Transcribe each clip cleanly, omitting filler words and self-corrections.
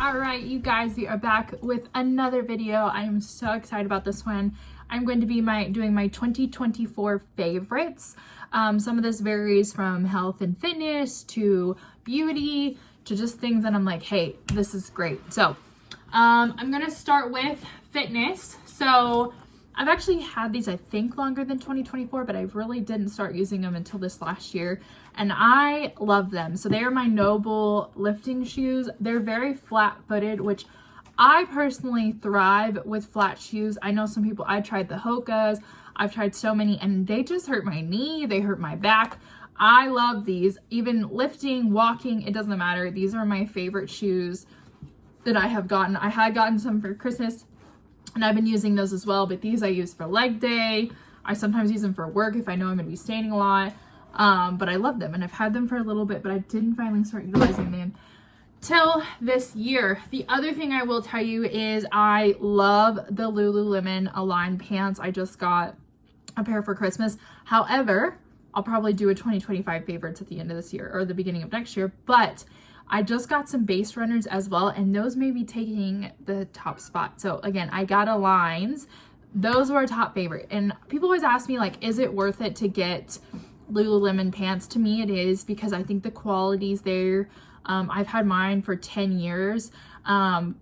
All right, you guys, we are back with another video. I am so excited about this one. I'm going to be doing my 2024 favorites. Some of this varies from health and fitness to beauty to just things that I'm like, hey, this is great. So I'm gonna start with fitness. So I've actually had these, I think, longer than 2024, but I really didn't start using them until this last year, and I love them. So they are my Noble lifting shoes. They're very flat-footed, which I personally thrive with flat shoes. I know some people, I tried the Hoka's, I've tried so many, and they just hurt my knee, they hurt my back. I love these. Even lifting, walking, it doesn't matter. These are my favorite shoes that I have gotten. I had gotten some for Christmas, and I've been using those as well, but these I use for leg day. I sometimes use them for work if I know I'm gonna be standing a lot. But I love them, and I've had them for a little bit, but I didn't finally start utilizing them till this year. The other thing I will tell you is I love the Lululemon Align pants. I just got a pair for Christmas. However, I'll probably do a 2025 favorites at the end of this year or the beginning of next year, but I just got some base runners as well, and those may be taking the top spot. So again, I got Aligns. Those were a top favorite. And people always ask me, like, is it worth it to get Lululemon pants? To me, it is, because I think the quality's there. I've had mine for 10 years. And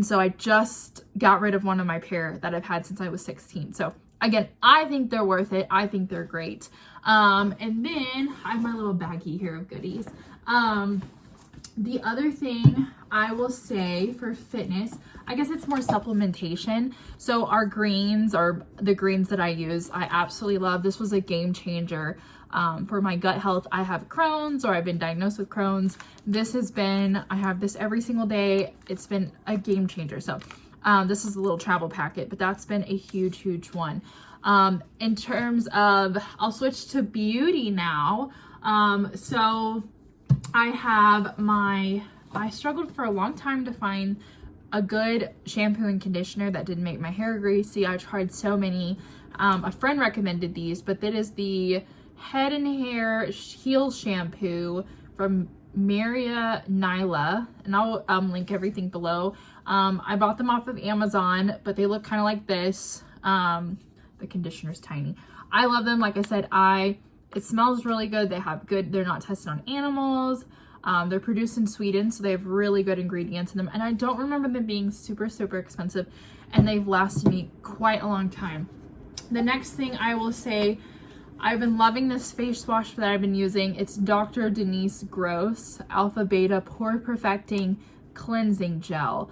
so I just got rid of one of my pair that I've had since I was 16. So again, I think they're worth it. I think they're great. And then I have my little baggie here of goodies. The other thing I will say for fitness, I guess it's more supplementation. So our greens, or the greens that I use, I absolutely love. This was a game changer for my gut health. I have Crohn's, or I've been diagnosed with Crohn's. This has been, I have this every single day. It's been a game changer. So this is a little travel packet, but that's been a huge, huge one. In terms of, I'll switch to beauty now. So I have I struggled for a long time to find a good shampoo and conditioner that didn't make my hair greasy. I tried so many. A friend recommended these, but that is the Head and Hair Heel Shampoo from Maria Nyla, and I'll link everything below. I bought them off of Amazon, but they look kind of like this. The conditioner's tiny. I love them. Like I said, it smells really good. They're not tested on animals. They're produced in Sweden, so they have really good ingredients in them. And I don't remember them being super, super expensive, and they've lasted me quite a long time. The next thing I will say, I've been loving this face wash that I've been using. It's Dr. Denise Gross Alpha Beta Pore Perfecting Cleansing Gel.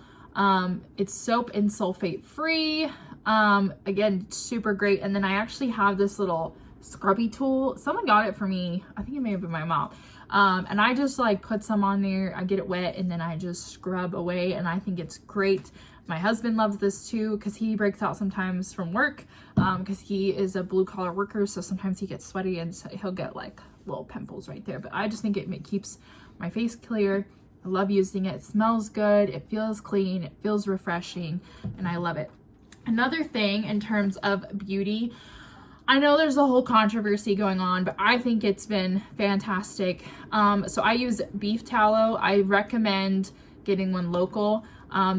It's soap and sulfate free. Again, super great. And then I actually have this little scrubby tool. Someone got it for me. I think it may have been my mom. And I just like put some on there. I get it wet, and then I just scrub away, and I think it's great. My husband loves this too, because he breaks out sometimes from work, because he is a blue collar worker, so sometimes he gets sweaty and so he'll get like little pimples right there. But I just think it keeps my face clear. I love using it. It smells good, it feels clean, it feels refreshing, and I love it. Another thing in terms of beauty, I know there's a whole controversy going on, but I think it's been fantastic. So I use beef tallow. I recommend getting one local.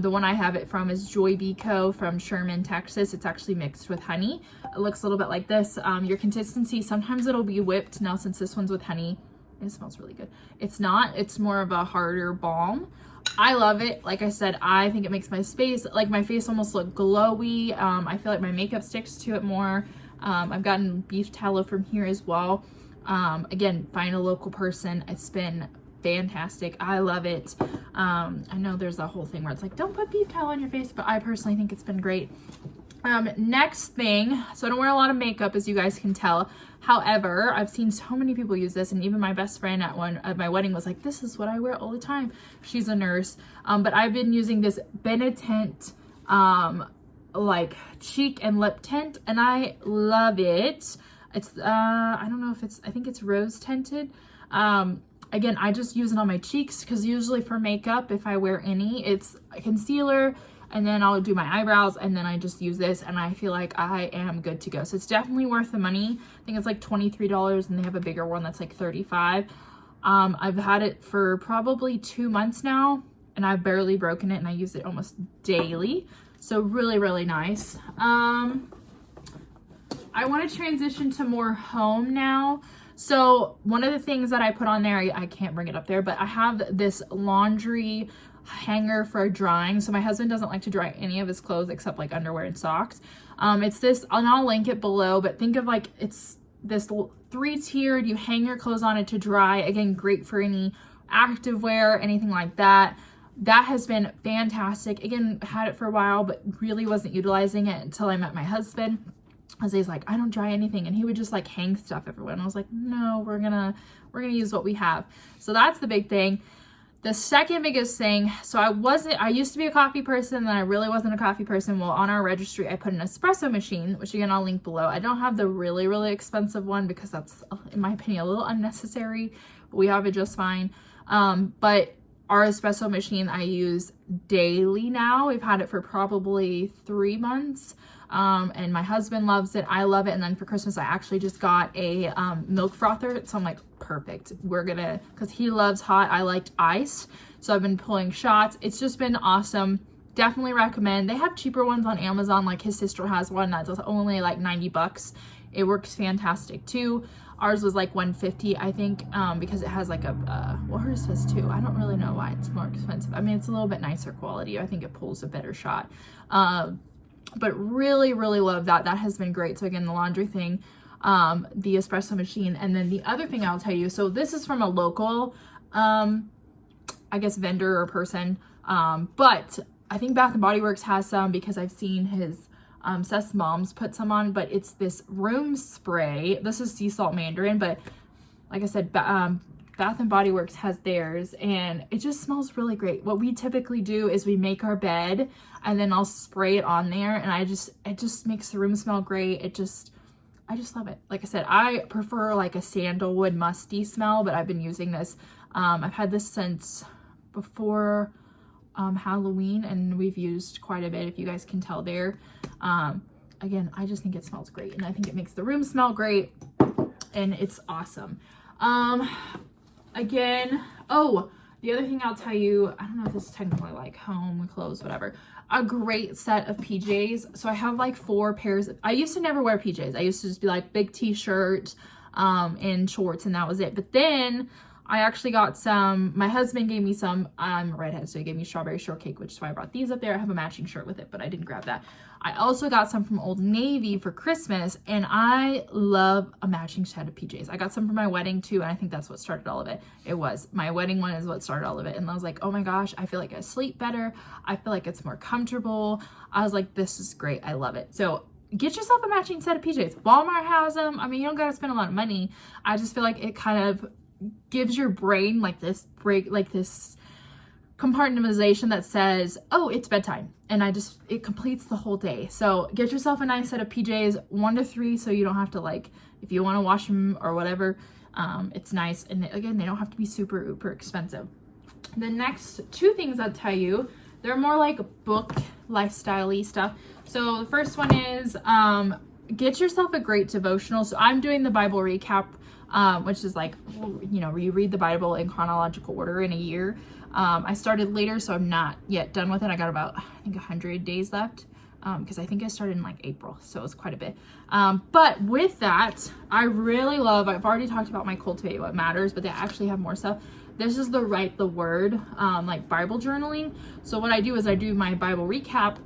The one I have it from is Joy Beco from Sherman, Texas. It's actually mixed with honey. It looks a little bit like this. Your consistency, sometimes it'll be whipped. Now, since this one's with honey, it smells really good. It's not, it's more of a harder balm. I love it. Like I said, I think it makes my face almost look glowy. I feel like my makeup sticks to it more. I've gotten beef tallow from here as well. Again, find a local person. It's been fantastic. I love it. I know there's a whole thing where it's like, don't put beef tallow on your face, but I personally think it's been great. Next thing, so I don't wear a lot of makeup, as you guys can tell. However, I've seen so many people use this, and even my best friend at my wedding was like, this is what I wear all the time. She's a nurse. But I've been using this Benetint like cheek and lip tint, and I love it. It's I don't know if I think it's rose tinted. Again, I just use it on my cheeks, because usually for makeup, if I wear any, it's a concealer, and then I'll do my eyebrows, and then I just use this, and I feel like I am good to go. So it's definitely worth the money. I think it's like $23, and they have a bigger one that's like $35. I've had it for probably 2 months now, and I've barely broken it, and I use it almost daily. So really, really nice. I want to transition to more home now. So one of the things that I put on there, I can't bring it up there, but I have this laundry hanger for drying. So my husband doesn't like to dry any of his clothes except like underwear and socks. It's this, and I'll link it below, but think of like, it's this 3-tiered, you hang your clothes on it to dry. Again, great for any active wear, anything like that. That has been fantastic. Again, had it for a while, but really wasn't utilizing it until I met my husband. As he's like, I don't dry anything, and he would just like hang stuff everywhere, and I was like, no, we're gonna use what we have. So that's the big thing. The second biggest thing, so I used to be a coffee person, then I really wasn't a coffee person. Well, on our registry, I put an espresso machine, which again, I'll link below. I don't have the really, really expensive one because that's, in my opinion, a little unnecessary, but we have it just fine. But our espresso machine I use daily now. We've had it for probably 3 months. And my husband loves it. I love it. And then for Christmas, I actually just got a milk frother. So I'm like, perfect. Because he loves hot. I liked iced. So I've been pulling shots. It's just been awesome. Definitely recommend. They have cheaper ones on Amazon. Like his sister has one that's only like 90 bucks. It works fantastic too. Ours was like 150, I think, because it has like well, hers does too. I don't really know why it's more expensive. I mean, it's a little bit nicer quality. I think it pulls a better shot. But really, really love that. That has been great. So again, the laundry thing, the espresso machine. And then the other thing I'll tell you, so this is from a local, I guess, vendor or person. But I think Bath & Body Works has some because I've seen his, Seth's mom's put some on, but it's this room spray. This is sea salt mandarin, but like I said, Bath & Body Works has theirs, and it just smells really great. What we typically do is we make our bed, and then I'll spray it on there, and it just makes the room smell great. I just love it. Like I said, I prefer like a sandalwood musty smell, but I've been using this. I've had this since before Halloween, and we've used quite a bit, if you guys can tell there. Again, I just think it smells great, and I think it makes the room smell great, and it's awesome. Again, oh, the other thing I'll tell you, I don't know if this is technically like home clothes, whatever, a great set of PJs. So I have like 4 pairs. I used to never wear PJs. I used to just be like big t-shirt, and shorts, and that was it. But then I actually got some, my husband gave me some, I'm a redhead, so he gave me strawberry shortcake, which is why I brought these up there. I have a matching shirt with it, but I didn't grab that. I also got some from Old Navy for Christmas, and I love a matching set of PJs. I got some for my wedding too, and I think that's what started all of it. It was. My wedding one is what started all of it, and I was like, oh my gosh, I feel like I sleep better. I feel like it's more comfortable. I was like, this is great. I love it. So get yourself a matching set of PJs. Walmart has them. I mean, you don't gotta spend a lot of money. I just feel like it kind of gives your brain like this break, like this compartmentalization that says, oh, it's bedtime, and it completes the whole day. So get yourself a nice set of PJs, 1 to 3, so you don't have to, like, if you want to wash them or whatever, it's nice. And again, they don't have to be super expensive. The next 2 things I'll tell you, they're more like book lifestyle-y stuff. So the first one is get yourself a great devotional. So I'm doing the Bible recap, which is like, you know, you read the Bible in chronological order in a year. I started later, so I'm not yet done with it. I got about, I think, 100 days left, because I think I started in like April, so it's quite a bit. But with that, I really love, I've already talked about my Cultivate What Matters, but they actually have more stuff. This is the Write the Word, like Bible journaling. So what I do is I do my Bible recap,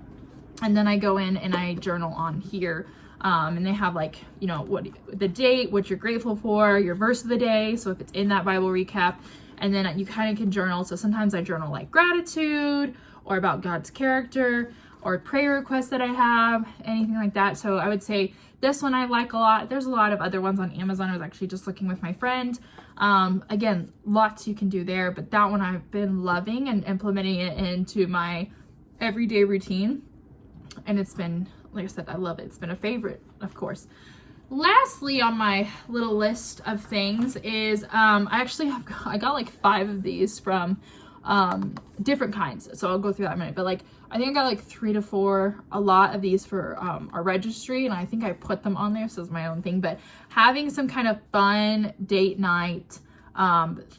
and then I go in and I journal on here. And they have, like, you know, what the date, what you're grateful for, your verse of the day. So if it's in that Bible recap, and then you kind of can journal. So sometimes I journal like gratitude or about God's character or prayer requests that I have, anything like that. So I would say this one I like a lot. There's a lot of other ones on Amazon. I was actually just looking with my friend. Again, lots you can do there, but that one I've been loving and implementing it into my everyday routine. And it's been, like I said, I love it. It's been a favorite, of course. Lastly on my little list of things is I got like 5 of these from different kinds. So I'll go through that in a minute. But like, I think I got like 3 to 4, a lot of these for our registry. And I think I put them on there, so it's my own thing. But having some kind of fun date night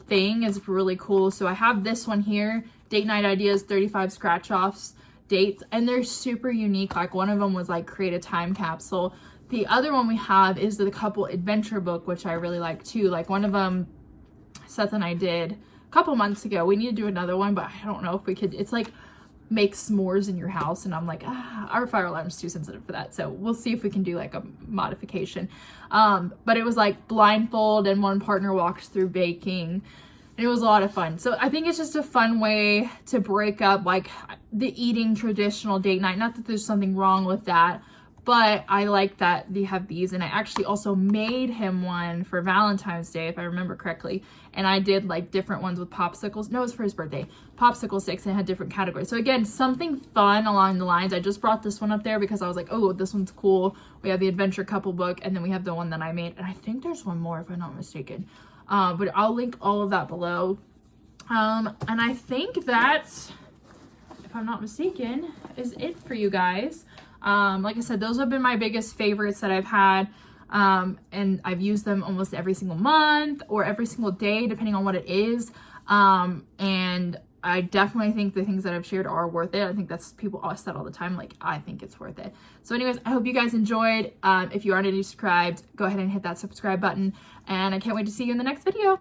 thing is really cool. So I have this one here, Date Night Ideas, 35 scratch offs dates, and they're super unique. Like one of them was like create a time capsule. The other one we have is the couple adventure book, which I really like too. Like one of them Seth and I did a couple months ago. We need to do another one, but I don't know if we could. It's like make s'mores in your house, and I'm like, our fire alarm's too sensitive for that, so we'll see if we can do like a modification. But it was like blindfold and one partner walks through baking. It was a lot of fun. So I think it's just a fun way to break up like the eating traditional date night. Not that there's something wrong with that, but I like that they have these. And I actually also made him one for Valentine's Day, if I remember correctly. And I did like different ones with popsicles. No, it was for his birthday. Popsicle sticks, and it had different categories. So again, something fun along the lines. I just brought this one up there because I was like, oh, this one's cool. We have the adventure couple book, and then we have the one that I made. And I think there's one more if I'm not mistaken. But I'll link all of that below. And I think that, if I'm not mistaken, is it for you guys. Like I said, those have been my biggest favorites that I've had. And I've used them almost every single month or every single day, depending on what it is. And I definitely think the things that I've shared are worth it. I think that's people always said all the time, like, I think it's worth it. So anyways, I hope you guys enjoyed. If you aren't already subscribed, go ahead and hit that subscribe button. And I can't wait to see you in the next video.